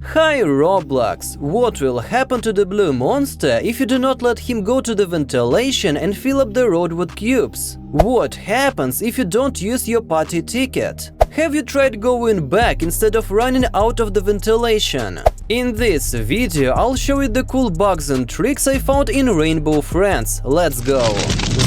Hi Roblox! What will happen to the blue monster if you do not let him go to the ventilation and fill up the road with cubes? What happens if you don't use your party ticket? Have you tried going back instead of running out of the ventilation? In this video, I'll show you the cool bugs and tricks I found in Rainbow Friends. Let's go!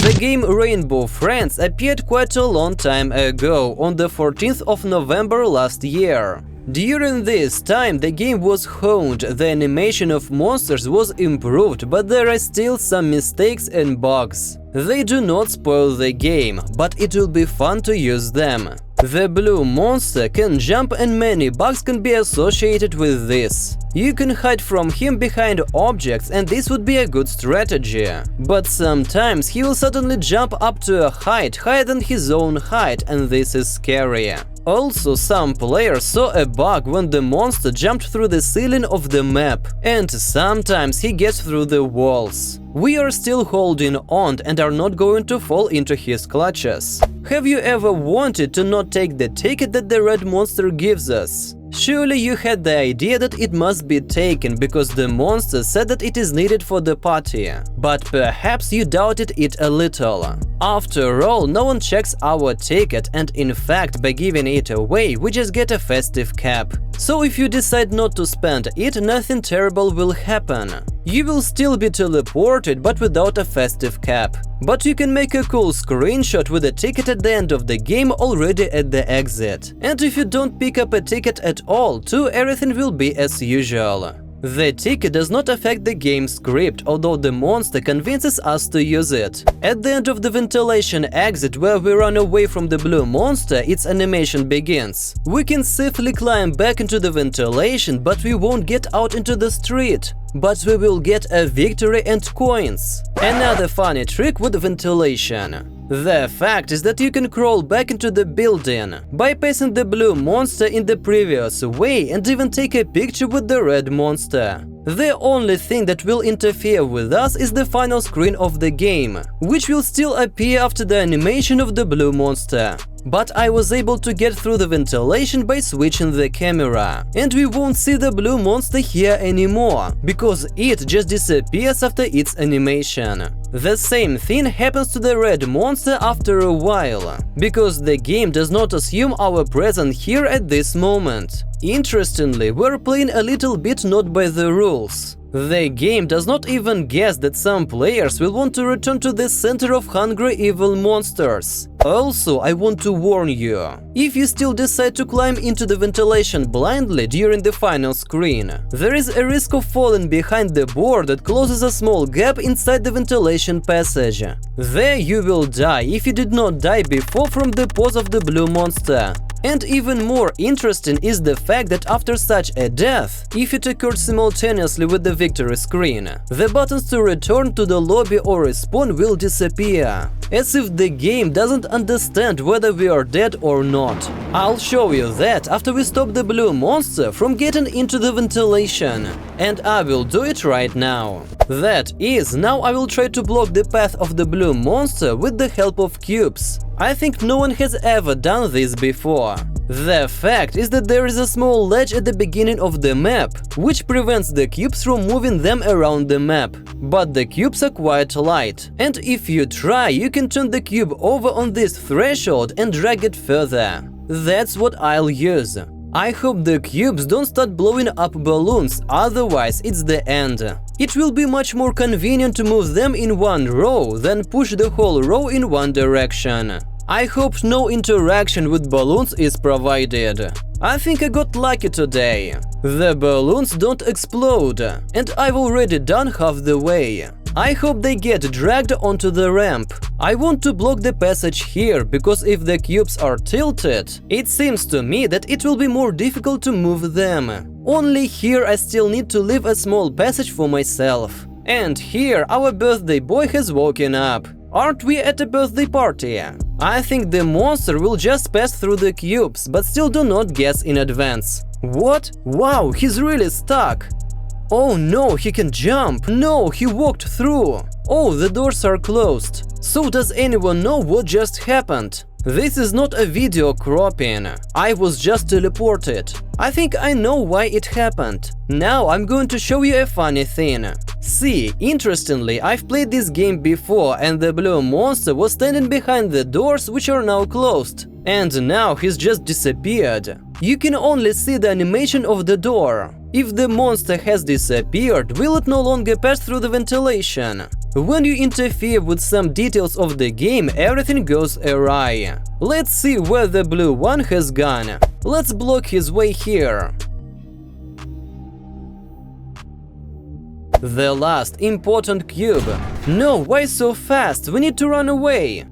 The game Rainbow Friends appeared quite a long time ago, on the 14th of November last year. During this time, the game was honed, the animation of monsters was improved, but there are still some mistakes and bugs. They do not spoil the game, but it will be fun to use them. The blue monster can jump and many bugs can be associated with this. You can hide from him behind objects and this would be a good strategy. But sometimes he will suddenly jump up to a height higher than his own height and this is scary. Also, some players saw a bug when the monster jumped through the ceiling of the map, and sometimes he gets through the walls. We are still holding on and are not going to fall into his clutches. Have you ever wanted to not take the ticket that the red monster gives us? Surely you had the idea that it must be taken because the monster said that it is needed for the party. But perhaps you doubted it a little. After all, no one checks our ticket and in fact by giving it away we just get a festive cap. So if you decide not to spend it, nothing terrible will happen. You will still be teleported but without a festive cap. But you can make a cool screenshot with a ticket at the end of the game already at the exit. And if you don't pick up a ticket at all, too, everything will be as usual. The ticket does not affect the game script, although the monster convinces us to use it. At the end of the ventilation exit where we run away from the blue monster, its animation begins. We can safely climb back into the ventilation, but we won't get out into the street. But we will get a victory and coins. Another funny trick with ventilation. The fact is that you can crawl back into the building, bypassing the blue monster in the previous way and even take a picture with the red monster. The only thing that will interfere with us is the final screen of the game, which will still appear after the animation of the blue monster. But I was able to get through the ventilation by switching the camera. And we won't see the blue monster here anymore, because it just disappears after its animation. The same thing happens to the red monster after a while, because the game does not assume our presence here at this moment. Interestingly, we're playing a little bit not by the rules. The game does not even guess that some players will want to return to the center of hungry evil monsters. Also, I want to warn you, if you still decide to climb into the ventilation blindly during the final screen, there is a risk of falling behind the board that closes a small gap inside the ventilation passage. There you will die if you did not die before from the pose of the blue monster. And even more interesting is the fact that after such a death, if it occurred simultaneously with the victory screen, the buttons to return to the lobby or respawn will disappear, as if the game doesn't understand whether we are dead or not. I'll show you that after we stop the blue monster from getting into the ventilation, and I will do it right now. That is, now I will try to block the path of the blue monster with the help of cubes. I think no one has ever done this before. The fact is that there is a small ledge at the beginning of the map, which prevents the cubes from moving them around the map. But the cubes are quite light, and if you try, you can turn the cube over on this threshold and drag it further. That's what I'll use. I hope the cubes don't start blowing up balloons, otherwise it's the end. It will be much more convenient to move them in one row than push the whole row in one direction. I hope no interaction with balloons is provided. I think I got lucky today. The balloons don't explode, and I've already done half the way. I hope they get dragged onto the ramp. I want to block the passage here, because if the cubes are tilted, it seems to me that it will be more difficult to move them. Only here I still need to leave a small passage for myself. And here our birthday boy has woken up. Aren't we at a birthday party? I think the monster will just pass through the cubes, but still do not guess in advance. What? Wow, he's really stuck. Oh no, he can jump! No, he walked through! Oh, the doors are closed. So does anyone know what just happened? This is not a video cropping. I was just teleported. I think I know why it happened. Now I'm going to show you a funny thing. See, interestingly, I've played this game before and the blue monster was standing behind the doors which are now closed. And now he's just disappeared. You can only see the animation of the door. If the monster has disappeared, will it no longer pass through the ventilation? When you interfere with some details of the game, everything goes awry. Let's see where the blue one has gone. Let's block his way here. The last important cube. No, why so fast? We need to run away.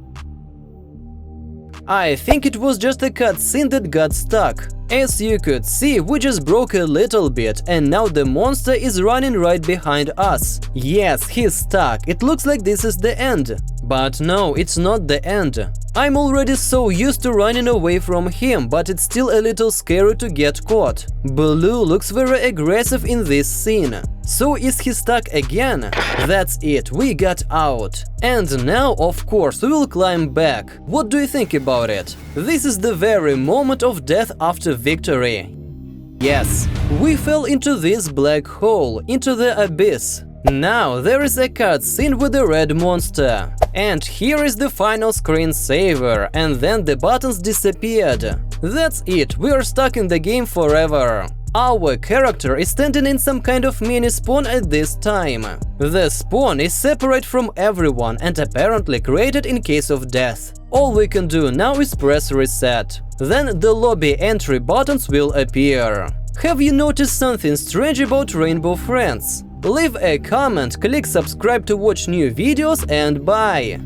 I think it was just a cutscene that got stuck. As you could see, we just broke a little bit, and now the monster is running right behind us. Yes, he's stuck. It looks like this is the end. But no, it's not the end. I'm already so used to running away from him, but it's still a little scary to get caught. Blue looks very aggressive in this scene. So is he stuck again? That's it, we got out. And now, of course, we will climb back. What do you think about it? This is the very moment of death after victory. Yes, we fell into this black hole, into the abyss. Now there is a cutscene with the red monster. And here is the final screensaver, and then the buttons disappeared. That's it, we are stuck in the game forever. Our character is standing in some kind of mini spawn at this time. The spawn is separate from everyone and apparently created in case of death. All we can do now is press reset. Then the lobby entry buttons will appear. Have you noticed something strange about Rainbow Friends? Leave a comment, click subscribe to watch new videos, and bye!